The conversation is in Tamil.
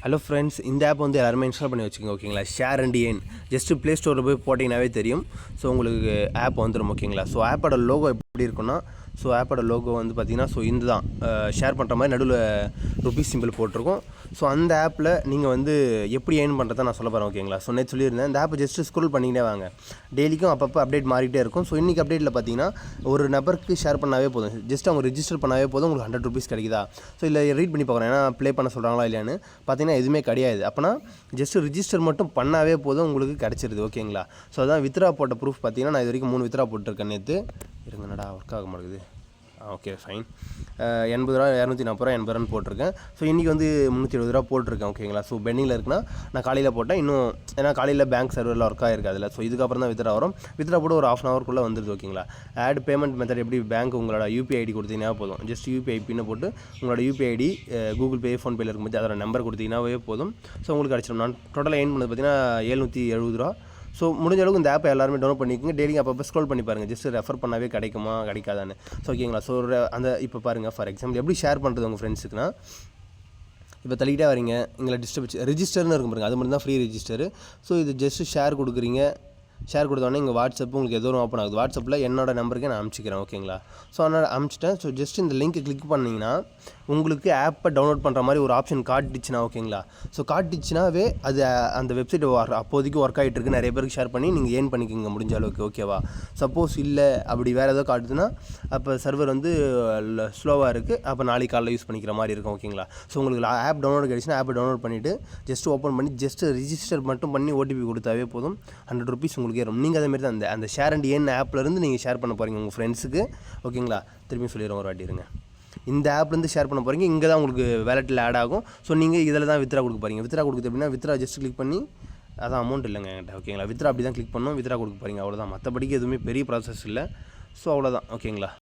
ஹலோ ஃப்ரெண்ட்ஸ், இந்த ஆப் வந்து எல்லாருமே இன்ஸ்டால் பண்ணி வச்சுக்கோங்க. ஓகேங்களா? Share and earn just play ஸ்டோரில் போய் போட்டிங்கனாவே தெரியும். ஸோ உங்களுக்கு ஆப் வந்துடும். ஓகேங்களா? ஸோ ஆப்போட லோகோ எப்படி இருக்குன்னா, ஸோ ஆப்போட லோகோ வந்து பார்த்தீங்கன்னா, ஸோ இந்த தான் ஷேர் பண்ணுற மாதிரி நடுவில் ருபீஸ் சிம்பிள் போட்டிருக்கும். ஸோ அந்த ஆப்பில் நீங்கள் வந்து எப்படி ஏர்ன் பண்ணுறதை நான் சொல்ல போகிறேன். ஓகேங்களா? ஸோ நேற்று சொல்லியிருந்தேன், இந்த ஆப்பை ஜஸ்ட்டு ஸ்க்ரோல் பண்ணிக்கிட்டே வாங்க. டெய்லிக்கும் அப்பப்போ அப்டேட் மாறிட்டே இருக்கும். ஸோ இன்றைக்கி அப்டேட்டில் பார்த்தீங்கன்னா, ஒரு நபருக்கு ஷேர் பண்ணாவே போதும், ஜஸ்ட் அவங்க ரிஜிஸ்டர் பண்ணாவே போதும், உங்களுக்கு 100 ருபீஸ் கிடைக்குதா? ஸோ இல்லை ரீட் பண்ணி பார்க்குறேன், ஏன்னா ப்ளே பண்ண சொல்கிறாங்களா இல்லையான்னு பார்த்தீங்கன்னா எதுவுமே கிடையாது. அப்போனா ஜஸ்ட்டு ரிஜிஸ்டர் மட்டும் பண்ணாவே போதும், உங்களுக்கு கிடச்சிருது. ஓகேங்களா? ஸோ அதான் வித்ரா போட்ட ப்ரூஃப் பார்த்தீங்கன்னா, நான் இது வரைக்கும் 3 வித்ரா போட்டிருக்கேன். நேற்று இருங்கடா ஒர்க் ஆக மாட்டேங்குது. Okay fine. 80 ரூபா, 240 ரூபா, 80 ரூபான்னு போட்டிருக்கேன். ஸோ இன்றைக்கி வந்து 370 ரூபா போட்டிருக்கேன். ஓகேங்களா? ஸோ பெண்டிங்கில் இருக்குன்னா நான் காலையில் போட்டேன். இன்னும் ஏன்னா காலையில் பேங்க் சர்வரில் ஒர்க் ஆகிருக்கு அதில். ஸோ இதுக்கப்புறம் தான் வித்ரா வரும். வித்ரா போட்டு ஒரு 1/2 ஹவருக்குள்ளே வந்துடுது. ஓகேங்களா? ஆட் பேமெண்ட் மெத்தட் எப்படி, பேங்க் உங்களோட யூபிஐ ஐடி கொடுத்தீங்கன்னா போதும். ஜஸ்ட் யூபிஐ பின்னை போட்டு உங்களோட யூபிஐ ஐடி கூகுள் பே, ஃபோன்பேயில் இருக்கும்போது அதோட நம்பர் கொடுத்தீங்கன்னாவே போதும். ஸோ உங்களுக்கு கிடச்சிடும். நான் டோட்டலாக ஏர்ன் பண்ணது பார்த்தீங்கன்னா 770 ரூபா. ஸோ முடிஞ்ச அளவுக்கு இந்த ஆப்பை எல்லாருமே டவுன்லோட் பண்ணிக்கோங்க. டெய்லி அப்பப்போ ஸ்க்ரோல் பண்ணி பாருங்கள், ஜஸ்ட் ரெஃபர் பண்ணாவே கிடைக்குமா கிடைக்காதான்னு. ஸோ ஓகேங்களா? ஸோ அந்த இப்போ பாருங்கள், ஃபார் எக்ஸாம்பிள் எப்படி ஷேர் பண்ணுறது உங்கள் ஃப்ரெண்ட்ஸுக்குன்னா, இப்போ தள்ளிக்கிட்டே வரீங்க, எங்களை ரிஜிஸ்டர்னு இருக்கும் பாருங்கள், அது மட்டும் தான் ஃப்ரீ ரிஜிஸ்டரு. ஸோ இது ஜஸ்ட்டு ஷேர் கொடுக்குறீங்க. ஷேர் கொடுத்தோடனே இங்கே வாட்ஸ்அப் உங்களுக்கு எதோ ஓப்பன் ஆகுது. வாட்ஸ்அப்பில் என்னோட நம்பருக்கு நான் அனுப்பிச்சிக்கிறேன். ஓகேங்களா? ஸோ அதனால் அனுப்பிச்சிட்டேன். ஸோ ஜஸ்ட் இந்த லிங்க் கிளிக் பண்ணிங்கன்னா உங்களுக்கு ஆப்பை டவுன்லோட் பண்ணுற மாதிரி ஒரு ஆப்ஷன் காட்டிச்சுன்னா, ஓகேங்களா? ஸோ காட்டிச்சுனாவே அது அந்த வெப்சைட் அப்போதைக்கு ஒர்க் ஆகிட்டு இருக்கு, நிறைய பேருக்கு ஷேர் பண்ணி நீங்கள் ஏர்ன் பண்ணிக்கோங்க முடிஞ்ச அளவுக்கு. ஓகேவா? சப்போஸ் இல்லை அப்படி வேறு ஏதோ காட்டுதுன்னா அப்போ சர்வர் வந்து ஸ்லோவாக இருக்குது, அப்போ நாளைக்கு காலையில் யூஸ் பண்ணிக்கிற மாதிரி இருக்கும். ஓகேங்களா? ஸோ உங்களுக்கு ஆப் டவுன்லோட் கிடைச்சுன்னா ஆப்பை டவுன்லோட் பண்ணிவிட்டு ஜஸ்ட் ஓப்பன் பண்ணி ஜஸ்ட்டு ரிஜிஸ்டர் மட்டும் பண்ணி ஓடிபி கொடுத்தாவே போதும், 100 ருபீஸ் உங்களுக்கு ஏறும். நீங்கள் அதேமாரி தான் அந்த ஷேர் அண்ட் ஏர்ன் ஆப்லேருந்து நீங்கள் ஷேர் பண்ண போகிறீங்க உங்கள் ஃப்ரெண்ட்ஸுக்கு. ஓகேங்களா? திரும்பி சொல்லிடுறோம் ஒரு வாட்டி இருங்க. இந்த ஆப்லேருந்து ஷேர் பண்ண போகிறீங்க, இங்கே தான் உங்களுக்கு வேலெட்டில் ஆட் ஆகும். ஸோ நீங்கள் இதில் தான் வித்ரா கொடுக்க போகிறீங்க. வித்ரா கொடுக்குது அப்படின்னா வித்ரா ஜஸ்ட் கிளிக் பண்ணி, அதான் அமௌண்ட் இல்லைங்க என்கிட்ட. ஓகேங்களா? வித்ரா அப்படி தான் கிளிக் பண்ணணும், வித்ரா கொடுக்க போகிறீங்க, அவ்வளோதான். மற்றபடிக்கு எதுவுமே பெரிய ப்ராசஸ் இல்லை. ஸோ அவ்வளோதான். ஓகேங்களா?